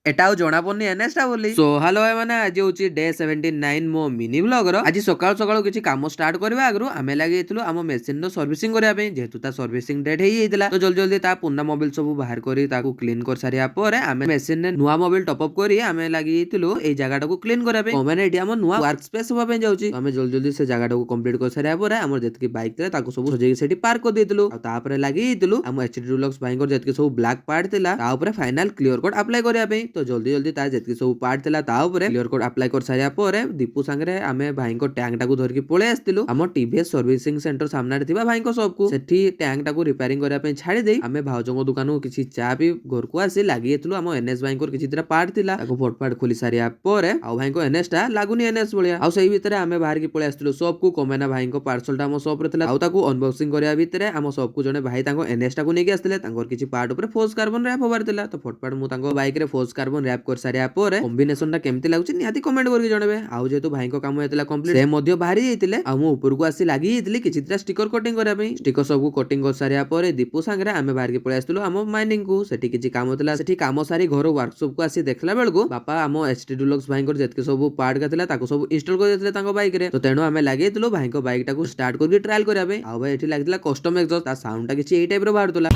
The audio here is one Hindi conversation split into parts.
एटा आउ जणा पड़नी एनएसटा बोली। सो हेलो भाई माने आज होची डे 79 मो मिनी व्लॉग रो। आज सकाळ सकाळ किछि काम स्टार्ट करबा आगरु आमे लागि एतलु हम मशीन रो सर्विसिंग करिया पे जेहेतु ता सर्विसिंग डेट हेई हेतला तो जल्दी जल्दी ता पुन्ना मोबाइल सब बाहर करी ताकू क्लीन कर सारिया परे आमे मशीन ने नुवा मोबाइल टॉप अप करी आमे लागि एतलु ए जगह को क्लीन करिया पे माने एटी हम नुवा वर्क स्पेस होबा पे जाउची आमे जल्दी जल्दी से जगह को कंप्लीट कर सारिया परे हमर जेतकी बाइक तले ताकू सब सजेई सेठी पार्क कर देतलु आ ता परे लागि एतलु हम एचडी डीलक्स भाई को जेतकी सब ब्लैक पार्ट थिला ता ऊपर फाइनल क्लियर कोड अप्लाई करिया पे तो जल्दी जल्दी ता जेतकी सब पार्ट थिला ता ऊपर क्लियर कोड अप्लाई कर सारिया परे दीपू संगरे आमे भाई को टैंक टाकू धर के पळे आस्तिलु हम टीवीएस सर्विसिंग सेंटर सामने रे थिबा भाई को सब को सेठी टैंक टाकू रिपेयरिंग करिया पे छाडी देई आमे भाउजो को दुकान को किछि चा पी घर को आसी लागि एतलु हम एनएस भाई को किछि तरा पार्ट थिला ताको फटफट खोली सारिया परे आ भाई को एनएस टा लागुनी एनएस बळिया आ सेही भितरे आमे बाहर की पळे आस्तिलु सब को कमेना भाई को पार्सल टा हम शॉप रे थिला आ ताको अनबॉक्सिंग करिया भितरे हम सब को जने भाई ताको एनएस टा को नेकी आस्तिले तांकर किछि पार्ट ऊपर फोर्स कार्बन रैप होबार थिला तो फटफट मु तांको बाइक रे फोर्स कार्बन रैप कर सारिया परे कॉम्बिनेशन टा केमति लागुछि निहाती कमेंट करके जणबे आ जेतु भाई को काम हेतला कंप्लीट से मध्य बाहरी जाइतिले आ मु ऊपर को आसी लागि जाइतिले किछि तरा स्टिकर कटिंग करिया पे स्टिकर सब को कटिंग कर सारिया परे दीपू संगरे आमे बाहर के पळे आस्तिलु हम माइनिंग को सेठी किछि काम होतला सेठी काम सारी घर वर्कशॉप को आसी देखला बेलको बापा हम एचटी डीलक्स भाई को जेतके सब पार्ट का थिला ताको सब इंस्टॉल कर देथिले तांको बाइक रे तो तेनो आमे लागेतिलु भाई को बाइक टा को स्टार्ट करके ट्रायल करिया पे आ भाई एठी लागथिला कस्टम एग्जॉस्ट ता साउंड टा किछि एई टाइप रो बाहरतला।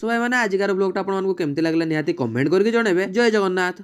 तो भाई माने आजिकार ब्लॉग टा आपन मानको केमति लागला निहाती कमेंट करके जणेबे। जय जगन्नाथ।